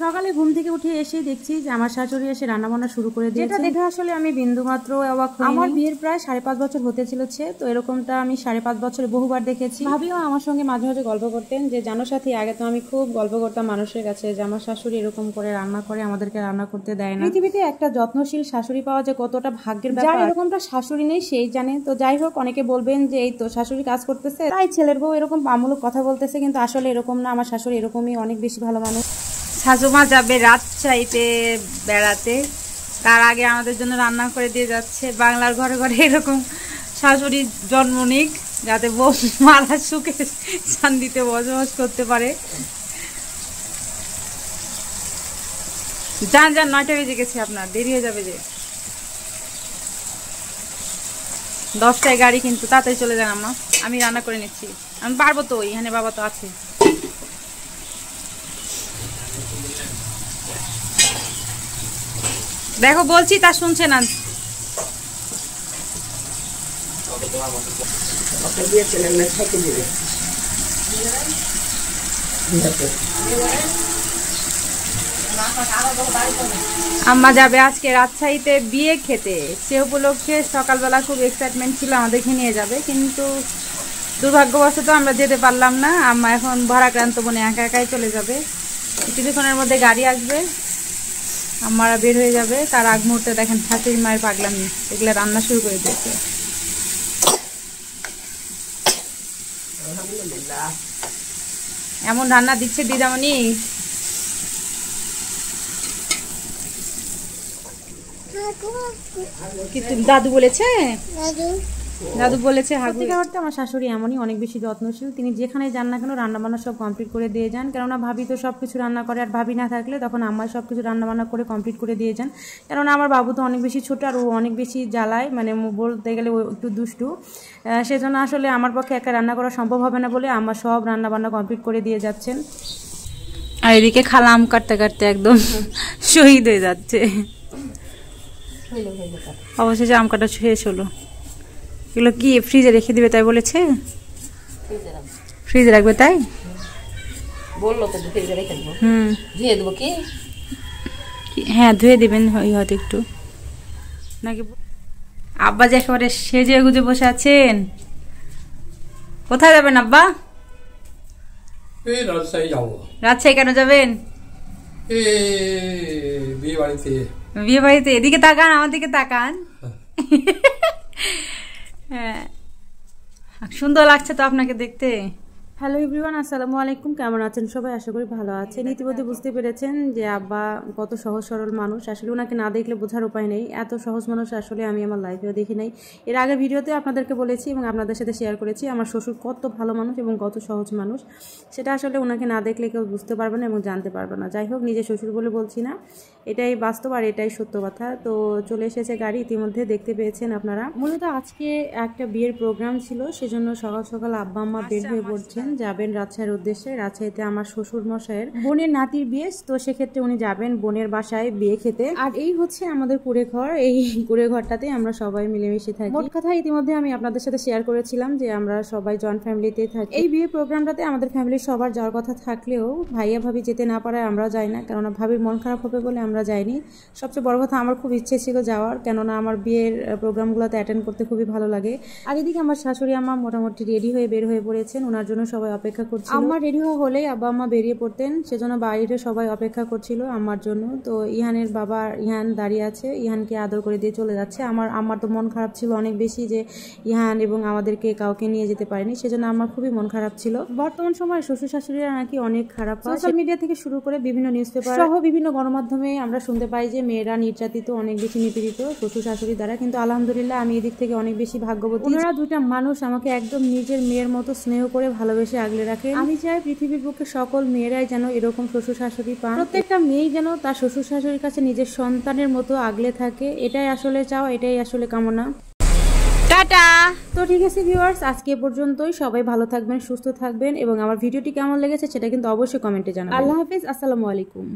সকালে ঘুম থেকে উঠে এসে দেখছি যে আমার শাশুড়ি এসে রান্না বান্না শুরু করে দিয়েছে। যেটা দেখে আসলে আমি বিন্দুমাত্র অবাক হইনি। আমার বিয়ের প্রায় 5.5 বছর হতে চলেছে, তো এরকমটা আমি 5.5 বছরে বহুবার দেখেছি। ভাবিও আমার সঙ্গে মাঝে মাঝে গল্প করতেন যে জানো সাথী, আগে তো আমি খুব গল্প করতাম মানুষের কাছে যে আমার শাশুড়ি এরকম করে রান্না করে, আমাদেরকে রান্না করতে দেয় না। পৃথিবীতে একটা যত্নশীল শাশুড়ি পাওয়া যে কতটা ভাগ্যের ব্যাপার, যার এরকমটা শাশুড়ি নেই সেই জানে। তো যাই হোক, অনেকে বলবেন যে এই তো শাশুড়ি কাজ করতেছে তাই ছেলের বউ এরকম আমূলক কথা বলতেছে, কিন্তু আসলে এরকম না। আমার শাশুড়ি এরকমই অনেক বেশি ভালো মানুষ। শাশুমা যাবে রাজশাহীতে বেড়াতে, তার আগে আমাদের জন্য রান্না করে দিয়ে যাচ্ছে। বাংলার ঘরে ঘরে এরকম শাশুড়ি জন্ম নিক, যাতে বউ মারা সুখে শান্তিতে বসবাস করতে পারে। যান যান, 9টা বেজে গেছে, আপনার দেরি হয়ে যাবে যে। 10টায় গাড়ি, কিন্তু তাড়াতাড়ি চলে যান আম্মা, আমি রান্না করে নিচ্ছি। আমি পারবো তো, এখানে বাবা তো আছে। দেখো বলছি তা শুনছে না। আম্মা যাবে আজকে রাজশাহীতে বিয়ে খেতে, সে উপলক্ষে সকালবেলা খুব এক্সাইটমেন্ট ছিল আমাদেরকে নিয়ে যাবে, কিন্তু দুর্ভাগ্যবশত আমরা যেতে পারলাম না। আম্মা এখন ভারাক্রান্ত মনে একা একাই চলে যাবে। কিছুক্ষণের মধ্যে গাড়ি আসবে, আমারা বের হয়ে যাবে। তার আগ মুহূর্তে দেখেন শাশুড়ি মায়ের পাগলামি, এগুলো রান্না শুরু করে দিয়েছে। এমন রান্না দিচ্ছে দিদামণি, কি দাদু বলেছে? দাদু বলেছে আমার শাশুড়ি এমনই অনেক বেশি যত্নশীল। তিনি যেখানে যান না কেন রান্নাবান্না সব কমপ্লিট করে দিয়ে যান, কেননা ভাবি তো সব কিছু রান্না করে, আর ভাবি না থাকলে তখন আম্মা সব কিছু রান্নাবান্না করে কমপ্লিট করে দিয়ে যান। কেননা আমার বাবু তো অনেক বেশি ছোট, আর ও অনেক বেশি জ্বালায়, মানে বলতে গেলে ও একটু দুষ্টু। সেজন্য আসলে আমার পক্ষে একা রান্না করা সম্ভব হবে না বলে আম্মা সব রান্নাবান্না কমপ্লিট করে দিয়ে যাচ্ছেন। আর এদিকে খালা আম কাটতে কাটতে একদম শহীদ হয়ে যাচ্ছে। অবশেষে আম কাটা শেষ হলো। এগুলো কি ফ্রিজে রেখে দিবে তাই বলেছে? ফ্রিজে রাখবে তাই বললো তো, ফ্রিজে রেখে দেবো। ধুয়ে দেবো কি? হ্যাঁ ধুয়ে দিবেন হয়তো একটু নাকি। আব্বা যে একেবারে সেজে গুজে বসে আছেন, কোথায় যাবেন আব্বা? রাজশাহী যাবো। রাজশাহী কেন যাবেন? বিয়ে বাড়িতে। বিয়ে বাড়িতে? এদিকে তাকান, আমার দিকে তাকান। হ্যাঁ, সুন্দর লাগছে তো আপনাকে দেখতে। হ্যালো এভরিওয়ান, আসসালামু আলাইকুম। কেমন আছেন সবাই? আশা করি ভালো আছেন। ইতিমধ্যে বুঝতে পেরেছেন যে আব্বা কত সহজ সরল মানুষ। আসলে ওনাকে না দেখলে বোঝার উপায় নেই, এত সহজ মানুষ আসলে আমি আমার লাইফেও দেখি নাই। এর আগের ভিডিওতে আপনাদেরকে বলেছি এবং আপনাদের সাথে শেয়ার করেছি আমার শ্বশুর কত ভালো মানুষ এবং কত সহজ মানুষ। সেটা আসলে ওনাকে না দেখলে কেউ বুঝতে পারবে না এবং জানতে পারবে না। যাই হোক, নিজের শ্বশুর বলে বলছি না, এটাই বাস্তব আর এটাই সত্য কথা। তো চলে এসেছে গাড়ি, ইতিমধ্যে দেখতে পেয়েছেন আপনারা। মূলত আজকে একটা বিয়ের প্রোগ্রাম ছিল, সেজন্য সকাল সকাল আব্বা আম্মা বের হয়ে পড়ছেন, যাবেন রাজশাহীর উদ্দেশ্যে। রাজশাহীতে আমার শ্বশুর মশাইয়ের বোনের নাতির বিয়ে, তো সেক্ষেত্রে উনি যাবেন বোনের বাসায় বিয়ে খেতে। আর এই হচ্ছে আমাদের কুড়ে ঘর, এই কুড়ে ঘরটাতে আমরা সবাই মিলেমিশে থাকি। মোট কথা ইতিমধ্যে আমি আপনাদের সাথে শেয়ার করেছিলাম যে আমরা সবাই জয়েন্ট ফ্যামিলিতেই থাকি। এই বিয়ে প্রোগ্রামটাতে আমাদের ফ্যামিলির সবার যাওয়ার কথা থাকলেও ভাইয়া ভাবি যেতে না পারায় আমরা যাই না, কেননা ভাবির মন খারাপ হবে বলে আমরা যাইনি। সবচেয়ে বড় কথা, আমার খুব ইচ্ছে ছিল যাওয়ার, কেননা আমার বিয়ের প্রোগ্রামগুলোতে অ্যাটেন্ড করতে খুবই ভালো লাগে। আর এদিকে আমার শাশুড়ি আম্মা মোটামুটি রেডি হয়ে বের হয়ে পড়েছেন, ওনার জন্য সবাই অপেক্ষা করছিল। আম্মা রেডি হওয়া হলেই আব্বা আম্মা বেরিয়ে পড়তেন, সেজন্য বাইরে সবাই অপেক্ষা করছিল আম্মার জন্য। তো ইহানের বাবা ইহান দাঁড়িয়ে আছে, ইহানকে আদর করে দিয়ে চলে যাচ্ছে। আমার তো মন খারাপ ছিল অনেক বেশি যে ইহান এবং আমাদেরকে কাউকে নিয়ে যেতে পারেনি, সেজন্য আমার খুবই মন খারাপ ছিল। বর্তমান সময়ে শ্বশুর শাশুড়িরা নাকি অনেক খারাপ। সোশ্যাল মিডিয়া থেকে শুরু করে বিভিন্ন নিউজ পেপার সহ বিভিন্ন গণমাধ্যমে আমরা শুনতে পাই যে মেয়েরা নির্যাতিত, অনেক বেশি নিপীড়িত শ্বশুর শাশুড়ি দ্বারা। কিন্তু আলহামদুলিল্লাহ আমি এদিক থেকে অনেক বেশি ভাগ্যবতী। ওনারা দুইটা মানুষ আমাকে একদম নিজের মেয়ের মতো স্নেহ করে ভালোবেসে আগলে রাখে। আমি চাই পৃথিবীর বুকে সকল মেয়েরাই যেন এরকম শ্বশুর শাশুড়ি পান। প্রত্যেকটা মেয়েই যেন তার শ্বশুর শাশুড়ির কাছে নিজের সন্তানের মতো আগলে থাকে, এটাই আসলে চাও, এটাই আসলে কামনা। টাটা। তো ঠিক আছে ভিউয়ার্স, আজকে পর্যন্তই। সবাই ভালো থাকবেন, সুস্থ থাকবেন এবং আমার ভিডিওটি কেমন লেগেছে সেটা কিন্তু অবশ্যই কমেন্টে জানাবেন। আল্লাহ হাফেজ, আসসালামু আলাইকুম।